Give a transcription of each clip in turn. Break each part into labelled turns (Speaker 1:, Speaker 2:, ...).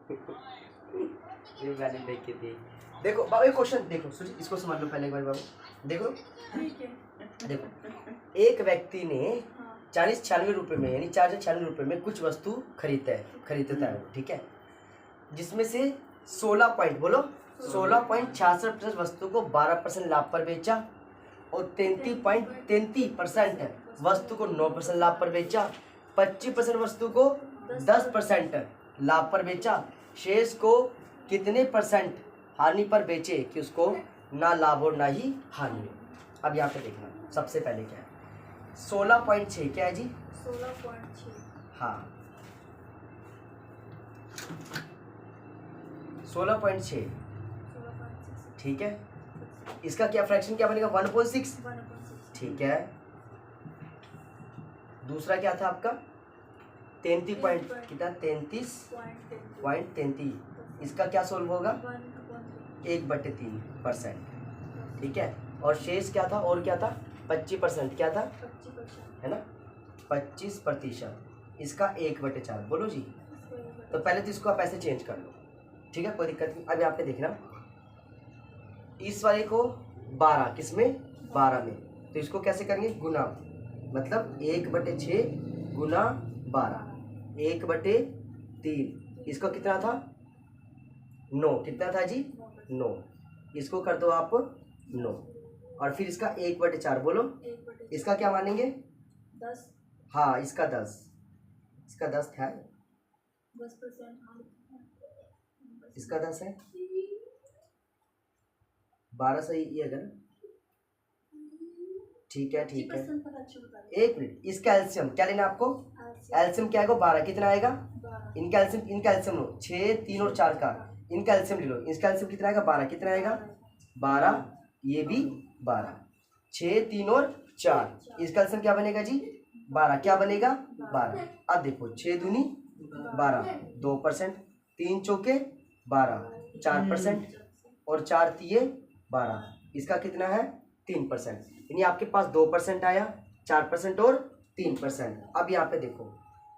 Speaker 1: ये मैंने देखी थी। देखो बाबू एक क्वेश्चन देखो, इसको समझ लो पहले एक बार बाबू। देखो
Speaker 2: ठीक है।
Speaker 1: देखो एक व्यक्ति ने 40-96 रुपये में, यानी 496 रुपये में कुछ वस्तु खरीदता है, ठीक है, जिसमें से 16 पॉइंट बोलो 16.66% वस्तु को 12% लाभ पर बेचा और 33.33% वस्तु को 9% लाभ पर बेचा, 25% वस्तु को 10% लाभ पर बेचा, शेष को कितने परसेंट हानि पर बेचे कि उसको ना लाभ और ना ही हानि हो। अब यहाँ पे देखना सबसे पहले क्या है, 16.6 क्या है जी?
Speaker 2: 16.6।
Speaker 1: हाँ 16.6 ठीक है। इसका क्या फ्रैक्शन क्या बनेगा? 1/6 ठीक है। दूसरा क्या था आपका? 33 पॉइंट कितना? 33.33। इसका क्या सोल्व होगा? 1/3% ठीक है। और शेष क्या था? और क्या था? 25% क्या था?
Speaker 2: 25%
Speaker 1: है ना, 25%। इसका 1/4 बोलो जी। तो पहले तो इसको आप ऐसे चेंज कर लो, ठीक है, कोई दिक्कत नहीं। अब यहाँ पे देखना इस वाले को 12 किसमें? 12 में, तो इसको कैसे करेंगे? गुना, मतलब 1/6 गुना 12 1/3। इसको कितना था? 9। कितना था जी? 9। इसको कर दो आप 9 और फिर इसका 1/4 बोलो। इसका क्या मानेंगे?
Speaker 2: 10।
Speaker 1: हाँ इसका 10, इसका 10 था,
Speaker 2: 10%।
Speaker 1: इसका 10 है, 12 सही ये अगर ठीक है ठीक है। एक मिनट, इसका एल्सियम क्या लेना आपको? एल्सियम क्या आएगा? 12। कितना आएगा? इनका एल्सियम लो, 6, 3 और 4 का इनका एल्सियम ले लो। इसका एल्सियम कितना आएगा? 12। कितना आएगा? 12। ये भी 12, 6, 3 और 4। इसका एल्सियम क्या बनेगा जी? 12। क्या बनेगा? 12। अब देखो 6 दूनी 12, 2%, 3 चौके 12, 4% और 4 तिये 12। इसका कितना है? 3%। यानी आपके पास 2% आया, 4% और 3%। अब यहाँ पे देखो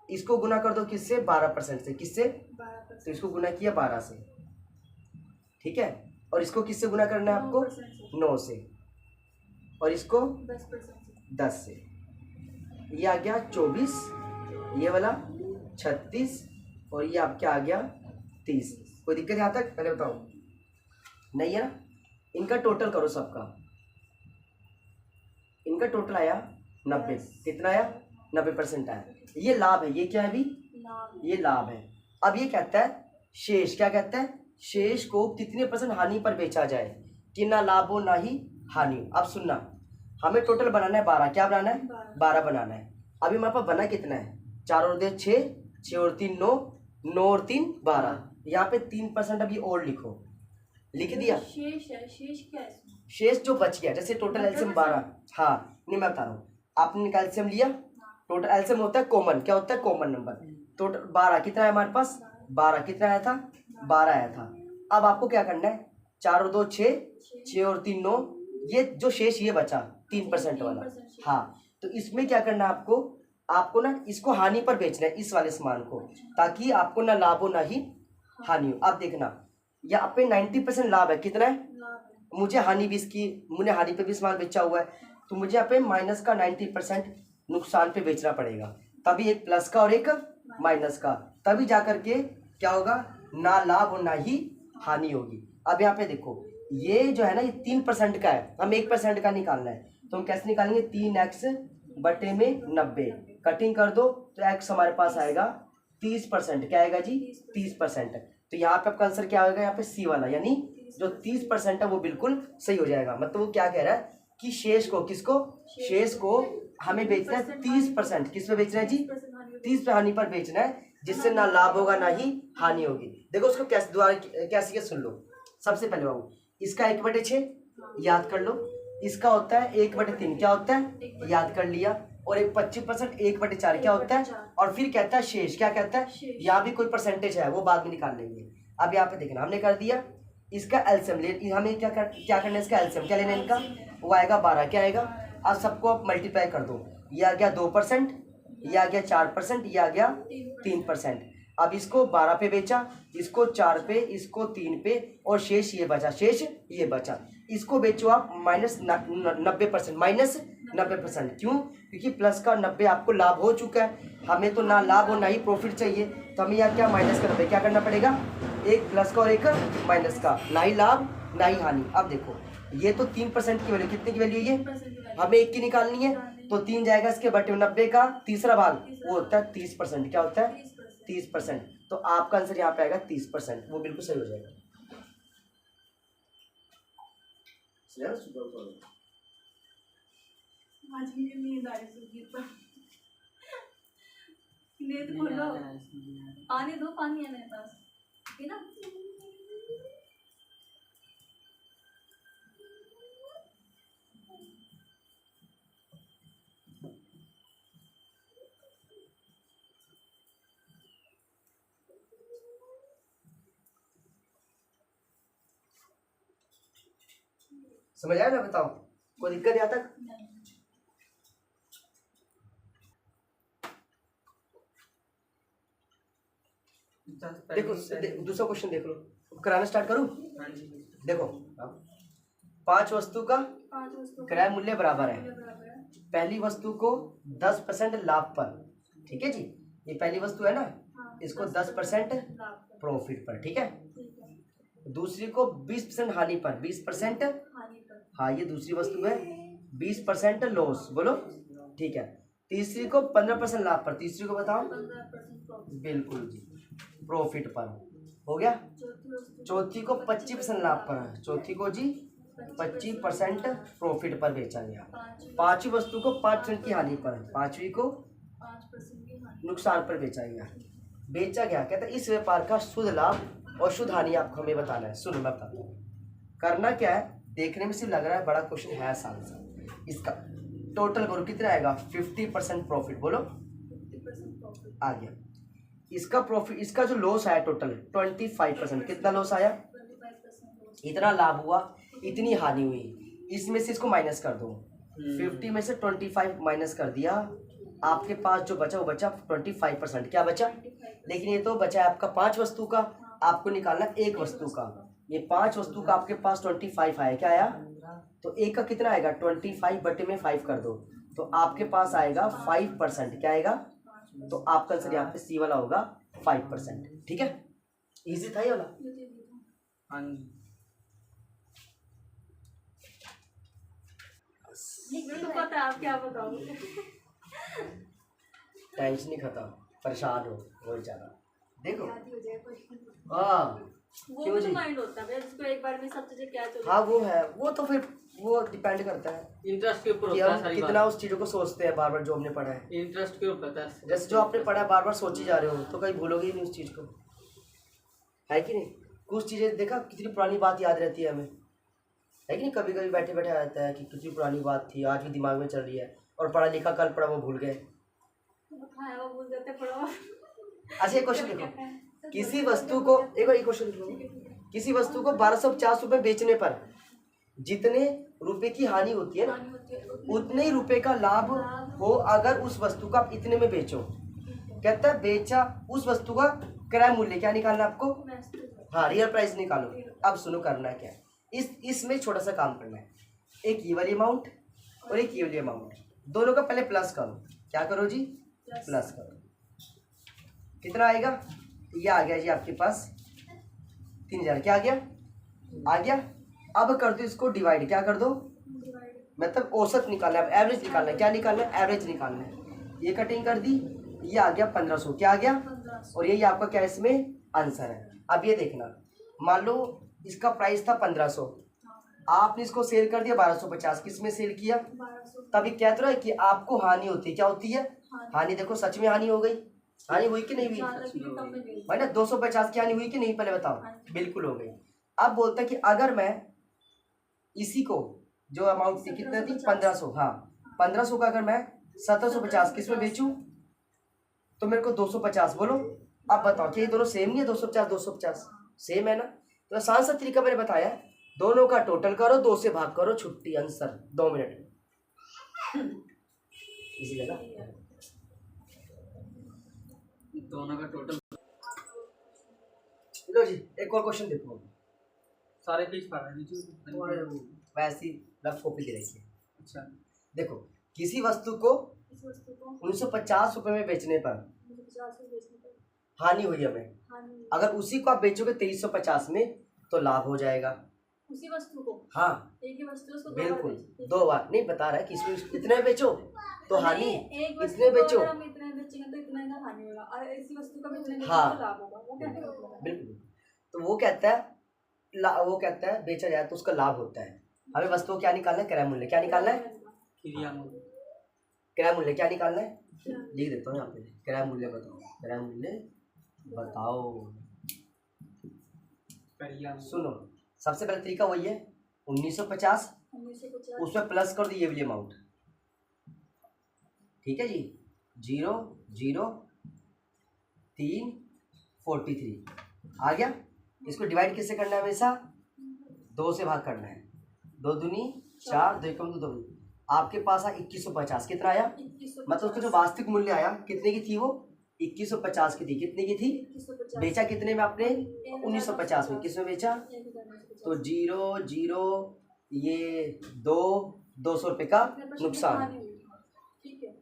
Speaker 1: इसको गुना कर दो किससे? 12% से। किससे? तो इसको गुना किया 12 से, ठीक है। और इसको किससे गुना करना है आपको? 9 से। और इसको 10 से। ये आ गया 24, ये वाला 36 और ये आपके आ गया 30। कोई दिक्कत यहाँ तक? पहले बताओ, नहीं है ना? इनका टोटल करो सबका, इनका टोटल आया 90। कितना आया? 90% आया। ये लाभ है, ये क्या है अभी? ये लाभ है। अब ये कहता है शेष, क्या कहता है? शेष को कितने % हानि पर बेचा जाए कि ना लाभ हो ना ही हानि हो। अब सुनना, हमें टोटल बनाना है 12। क्या बनाना है? 12 बनाना है। अभी हमारे पास बना कितना है? 4 और 2 6, 6 और 3 9, 9 और 3 12। यहाँ पे 3% अभी और लिखो। लिख दिया?
Speaker 2: शेष है, शेष क्या है?
Speaker 1: शेष जो बच गया, जैसे टोटल एल्सियम 12। हाँ नहीं मैं बता रहा हूँ, आपने एल्सियम लिया, टोटल एल्सियम होता है कॉमन, क्या होता है? Common number. टोटल 12 कितना है हमारे पास? 12 कितना आया था? 12 आया था। अब आपको क्या करना है? 4 और 2 6, 6 और 3 9, ये जो शेष ये बचा 3% वाला। हाँ तो इसमें क्या करना है आपको? आपको ना इसको हानि पर बेचना है, इस वाले सामान को, ताकि आपको ना लाभ हो ना ही हानि हो। अब देखना यहाँ पे 90% लाभ है। कितना है? मुझे हानि भी इसकी, मुझे हानि पे भी सामान बेचा हुआ है, तो मुझे यहाँ पे माइनस का 90% नुकसान पे बेचना पड़ेगा। तभी एक प्लस का और एक माइनस का, तभी जा करके क्या होगा? ना लाभ और ना ही हानि होगी। अब यहाँ पे देखो ये जो है ना, ये 3% का है, हम 1% का निकालना है, तो हम कैसे निकालेंगे? 3x/90 कटिंग कर दो तो x हमारे पास आएगा 30%। क्या आएगा जी? 30%। तो यहाँ पे आपका आंसर क्या होगा? यहाँ पे सी वाला, यानी जो 30% है वो बिल्कुल सही हो जाएगा। मतलब वो क्या कह रहा है कि शेष को, किसको? शेष को हमें बेचना है 30%। किस पे बेचना है जी? 30 हानि पर बेचना है, जिससे ना लाभ होगा ना ही हानि होगी। देखो उसको कैसे द्वारा कैसे सुन लो। सबसे पहले बाबू इसका 1/6 याद कर लो, इसका होता है 1/3 क्या होता है? याद कर लिया। और एक 25% 1/4 क्या होता है? और फिर कहता है शेष, क्या कहता है? यहाँ भी कोई परसेंटेज है, वो बाद में निकाल लेंगे। अब यहाँ पे देखना, हमने कर दिया इसका एल्सियम ले, हमें क्या करना है? इसका एल्सियम क्या लेना है? इनका वो आएगा 12। क्या आएगा? अब सबको आप मल्टीप्लाई कर दो, ये आ गया 2%, ये आ गया 4%, ये आ गया 3%। अब इसको 12 पे बेचा, इसको 4 पे, इसको 3 पे, और शेष ये बचा, शेष ये बचा। इसको बेचो आप -90%, -90%। क्यों? क्योंकि प्लस का 90 आपको लाभ हो चुका है, हमें तो ना लाभ और ना ही प्रॉफिट चाहिए, तो हमें यहाँ क्या माइनस कर, क्या करना पड़ेगा, एक प्लस का और एक माइनस का, ना ही लाभ ना ही हानि। अब देखो ये तो 3% की वैल्यू, कितने की वैल्यू ये, हमें 1 की निकालनी है, तो 3 जाएगा इसके बटे 90 का तीसरा भाग, वो होता है 30%। क्या होता है? 30%। तो आपका आंसर यहाँ पे आएगा 30%, वो बिल्कुल सही हो जाएगा।
Speaker 2: आज मुझे नींद आ रही सुबह पर। नींद खोलो, पानी दो, पानी है मेरे पास, पीना।
Speaker 1: समझ आया ना? बताओ, कोई दिक्कत यहाँ तक? देखो दूसरा क्वेश्चन देख लो, कराना स्टार्ट करूं? देखो 5 वस्तु का क्रय मूल्य बराबर है, पहली वस्तु को 10% लाभ पर, ठीक है जी, ये पहली वस्तु है ना, इसको 10% प्रॉफिट पर, ठीक है। दूसरी को 20% हानि पर, 20%, हाँ ये दूसरी वस्तु है, 20% लॉस, बोलो, ठीक है। तीसरी को 15% लाभ पर, तीसरी को बताओ,
Speaker 2: 15%
Speaker 1: बिल्कुल जी, प्रॉफिट पर, हो गया। चौथी को 25% लाभ पर है, चौथी को जी 25% प्रॉफिट पर बेचा गया। पांचवी वस्तु को 5% की हानि पर है, पांचवी को
Speaker 2: 5% की हानि,
Speaker 1: नुकसान पर बेचा गया। बेचा गया, कहता है इस व्यापार का शुद्ध लाभ और शुद्ध हानि आपको हमें बताना है। सुनो मैं बताता हूँ करना क्या है, देखने में सिर्फ लग रहा है बड़ा क्वेश्चन है आसान सा। इसका टोटल बोलो कितना आएगा, 50% प्रॉफिट, बोलो
Speaker 2: 50% प्रॉफिट
Speaker 1: आ गया। इसका प्रॉफिट, इसका जो लॉस आया टोटल 25%, कितना लॉस आया,
Speaker 2: 25% लॉस,
Speaker 1: इतना लाभ हुआ, इतनी हानि हुई, इसमें से इसको माइनस कर दो, 50 में से 25 माइनस कर दिया, आपके पास जो बचा वो बचा 25%, क्या बचा, लेकिन ये तो बचा है आपका 5 वस्तु का, आपको निकालना एक वस्तु का, ये 5 वस्तु का आपके पास 25 आया, क्या आया, तो एक का कितना आएगा, 25 बटे में 5 कर दो, तो आपके पास आएगा 5%, क्या आएगा, तो आपका आंसर यहाँ पे सी वाला होगा 5%, ठीक है। इजी था ये वाला?
Speaker 2: हाँ मुझे तो पता है, आप क्या बताओगे।
Speaker 1: टेंशन नहीं खत्म, परेशान हो बहुत ज्यादा, देखो
Speaker 2: याद ही हो जाए कोई।
Speaker 1: हाँ
Speaker 2: वो
Speaker 1: क्यों
Speaker 2: भी
Speaker 1: जी,
Speaker 2: तो माइंड होता है जिसको एक बार में सब चीजें क्या चल,
Speaker 1: हाँ वो है, वो तो फिर वो डिपेंड करता है
Speaker 3: इंटरेस्ट के ऊपर
Speaker 1: कि
Speaker 3: होता है
Speaker 1: हम
Speaker 3: सारी
Speaker 1: कितना
Speaker 3: बात।
Speaker 1: उस चीज़ों को सोचते हैं बार बार, जो हमने पढ़ा है।
Speaker 3: इंटरेस्ट के ऊपर होता है,
Speaker 1: जैसे जो आपने पढ़ा है बार बार सोची जा रहे हो तो कहीं भूलोगे ही नहीं उस चीज़ को, है कि नहीं। कुछ चीज़ें देखा कितनी पुरानी बात याद रहती है हमें, है कि नहीं, कभी कभी बैठे बैठे आता है कि कितनी पुरानी बात थी आज भी दिमाग में चल रही है, और पढ़ा लिखा कल पढ़ा वो भूल गए।
Speaker 2: खाया वो भूल जाते पड़ो।
Speaker 1: अच्छा एक क्वेश्चन देखो, किसी वस्तु को एक क्वेश्चन देखो, किसी वस्तु को 1250 रुपये बेचने पर जितने रुपए की हानि होती है ना, उतने ही रुपए का लाभ हो अगर उस वस्तु का आप इतने में बेचो। कहता है बेचा उस वस्तु का क्रय मूल्य, क्या निकालना आपको, हाँ रियल प्राइस निकालो। अब सुनो करना है क्या, इसमें छोटा सा काम करना है, एक ये वाली अमाउंट और एक ये वाली अमाउंट, दोनों का पहले प्लस करो, क्या करो जी, प्लस करो, कितना आएगा, ये आ गया जी आपके पास 3000, क्या आ गया, आ गया। अब कर दो इसको डिवाइड, क्या कर दो, मतलब औसत निकालना है, एवरेज निकालना है, क्या निकालना है, एवरेज निकालना है। ये कटिंग कर दी, ये आ गया 1500, क्या आ गया, और यही आपका क्या इसमें आंसर है। अब ये देखना, मान लो इसका प्राइस था 1500, आपने इसको सेल कर दिया 1250, किसमें सेल किया, तभी कह तो रहा है कि आपको हानि होती है, क्या होती है, हानि। देखो सच में हानि हो गई, हानि हुई कि नहीं हुई भाई ना, 250 की हानि हुई कि नहीं, पहले बताओ, बिल्कुल हो गई। अब बोलता है कि अगर मैं इसी को जो अमाउंट थी कितनी थी 1500, हाँ 1500 का अगर मैं 1750 किस में बेचूं तो मेरे को 250, बोलो अब बताओ कि ये दोनों सेम नहीं है, 250 250 सेम है ना। तो आसान सा तरीका मैंने बताया, दोनों का टोटल करो, 2 से भाग करो, छुट्टी, आंसर 2 मिनट इसी है ना।
Speaker 3: दोनों का टोटल
Speaker 1: लो जी एक और क्वेश्चन देखो,
Speaker 3: सारे पेज पढ़ रहे हैं
Speaker 1: वैसे ही रफ कॉपी दे रखी है।
Speaker 3: अच्छा
Speaker 1: देखो किसी वस्तु को
Speaker 2: इस वस्तु को
Speaker 1: 1950 रुपए में बेचने पर
Speaker 2: 50 में बेचने पर
Speaker 1: हानि हुई हमें,
Speaker 2: हानि,
Speaker 1: अगर उसी को आप बेचोगे 2350 में तो लाभ हो जाएगा।
Speaker 2: उसी वस्तु को
Speaker 1: हाँ
Speaker 2: एक ही वस्तु उसको दो बार
Speaker 1: बिल्कुल,
Speaker 2: बेचते हैं।
Speaker 1: 2 बार नहीं बता रहा है कि इसमें इतने बेचो तो हानि,
Speaker 2: नहीं, एक वस्तु
Speaker 1: इतने
Speaker 2: को
Speaker 1: बेचो।
Speaker 2: अगर हम इतने बेचेंगे तो इतना का हानि होगा, और इसी वस्तु का भी इतने बेचेंगे
Speaker 1: हाँ।
Speaker 2: तो लाभ होगा। वो कहने का मतलब है।
Speaker 1: बिल्कुल, तो वो कहता है वो कहता है बेचा जाए तो उसका लाभ होता है। हमें वस्तु को क्या निकालना है, क्रय मूल्य। क्या निकालना है,
Speaker 3: क्रिया मूल्य।
Speaker 1: क्रय मूल्य क्या निकालना है, लिख देता हूँ यहाँ पे, क्रय मूल्य बताओ, क्रय मूल्य बताओ।
Speaker 3: क्रिया मूल्य।
Speaker 1: सुनो सबसे पहले तरीका वही है 1950,
Speaker 2: 1950
Speaker 1: उसमें प्लस कर दो ये वाली अमाउंट, ठीक है जी, 0 0 3 43 आ गया। इसको डिवाइड किससे करना है, हमेशा 2 से भाग करना है, 2 दूनी 4, 2 कम 2 आपके पास आ 2150 कितना आया,
Speaker 2: 2150
Speaker 1: मतलब उसका जो वास्तविक मूल्य आया कितने की थी वो 2150 की थी, कितने की थी,
Speaker 2: 2150
Speaker 1: बेचा कितने में आपने 1950 में, किसमें बेचा,
Speaker 2: 1950
Speaker 1: तो 0 0 ये 200 रुपये का नुकसान,
Speaker 2: ठीक है।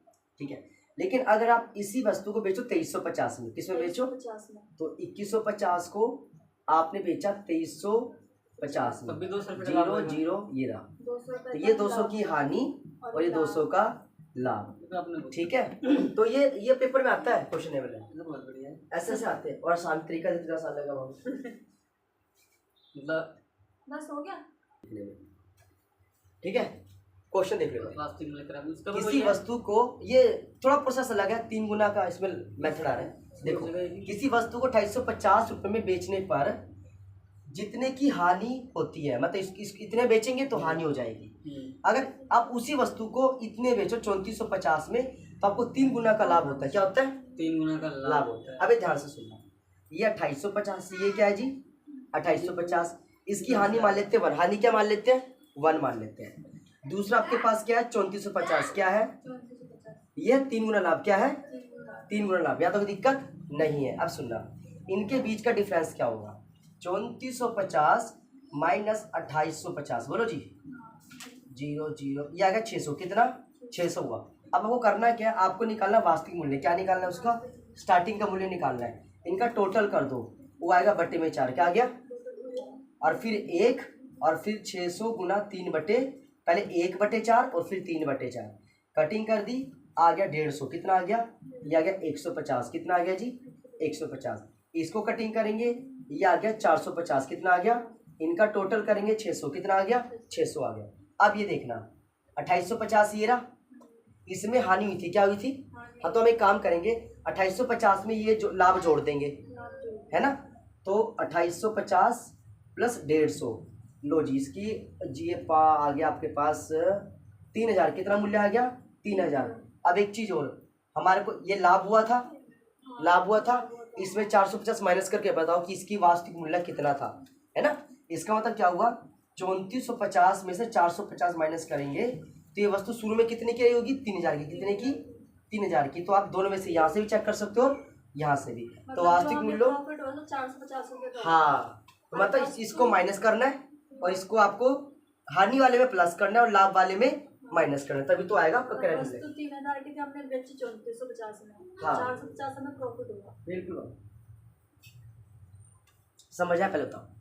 Speaker 1: ठीक है। लेकिन अगर आप इसी वस्तु को बेचो 2350 में, किसमें बेचो,
Speaker 2: 50 में
Speaker 1: तो 2150 को आपने बेचा 2350 में,
Speaker 3: तब भी 200 रुपये
Speaker 1: 0 0 ये रहा,
Speaker 2: 200 रुपए
Speaker 1: तो
Speaker 2: का
Speaker 1: ये 200
Speaker 2: लाभ
Speaker 1: की हानि और ये
Speaker 2: लाभ।
Speaker 1: 200 का लाभ,
Speaker 3: तो आपने बोला।
Speaker 1: ठीक है। तो ये पेपर में आता है क्वेश्चन है,
Speaker 3: ये तो बहुत बढ़िया है।
Speaker 1: ऐसे ऐसे आते हैं और आसान तरीका से 3 साल लगा बहुत
Speaker 3: मतलब
Speaker 2: बस हो गया।
Speaker 1: लिखने में, ठीक है। क्वेश्चन देख लो,
Speaker 3: प्लास्टिक में लेकर उसका भी
Speaker 1: किसी
Speaker 3: वही है।
Speaker 1: वस्तु को, ये थोड़ा प्रोसेस अलग है, 3 गुना का इसमें मेथड आ रहा है। देखो किसी वस्तु को 250 रुपये में बेचने पर जितने की हानि होती है, मतलब इतने बेचेंगे तो हानि हो जाएगी। अगर आप उसी वस्तु को इतने बेचो 3450 में तो आपको 3 गुना का लाभ होता है। क्या होता है,
Speaker 3: 3 गुना का
Speaker 1: लाभ होता है। अबे ध्यान से सुनना, ये 2850, ये क्या है जी 2850, इसकी हानि मान लेते हैं 1, हानि क्या मान लेते हैं 1 मान लेते हैं। दूसरा आपके पास क्या है 3450, क्या है,
Speaker 2: 3450
Speaker 1: ये 3 गुना लाभ, क्या है
Speaker 2: 3 गुना
Speaker 1: 3 गुना लाभ, यहाँ तो कोई दिक्कत नहीं है। अब सुनना, इनके बीच का डिफरेंस क्या होगा, 3450 माइनस 2850, बोलो जी, 0 0 ये आ गया 600, कितना 600 हुआ। अब आपको करना क्या है, आपको निकालना वास्तविक मूल्य, क्या निकालना है उसका, स्टार्टिंग का मूल्य निकालना है। इनका टोटल कर दो, वो आएगा बटे में 4, क्या आ गया, और फिर 1 और फिर 600 गुना 3 बटे, पहले 1 बटे 4 और फिर 3 बटे 4, कटिंग कर दी, आ गया 150, कितना आ गया, ये आ गया 150, कितना आ गया जी 150। इसको कटिंग करेंगे, ये आ गया 450, कितना आ गया, इनका टोटल करेंगे 600, कितना आ गया 600 आ गया। अब ये देखना 2850 ये रहा, इसमें हानि हुई थी, क्या हुई थी, हाँ तो हम एक काम करेंगे 2850 में ये जो लाभ जोड़ देंगे, है ना, तो 2850 प्लस 150, लो जी इसकी जी आ गया आपके पास 3000, कितना मूल्य आ गया 3000। अब एक चीज और, हमारे को ये लाभ हुआ था, लाभ हुआ था, इसमें 450 माइनस करके बताओ कि इसकी वास्तविक मूल्य कितना था, है ना। इसका मतलब क्या हुआ, 3450 में से 450 माइनस करेंगे तो ये वस्तु शुरू में कितने की आई होगी 3000 की, कितने की 3000 की। तो आप दोनों में से यहाँ से भी चेक कर सकते हो और यहाँ से भी, तो वास्तविक मूल्य
Speaker 2: 450 रुपए का।
Speaker 1: हाँ, तो मतलब इसको माइनस करना है और इसको आपको हानि वाले में प्लस करना है और लाभ वाले में माइनस करना है, तभी तो आएगा आपका क्रय मूल्य।
Speaker 2: वस्तु 3000 की थी, हमने बेची 3450 में,
Speaker 1: हाँ।
Speaker 2: 450 में प्रॉफिट होगा।
Speaker 1: बिल्कुल, समझ आया, पहले बताओ।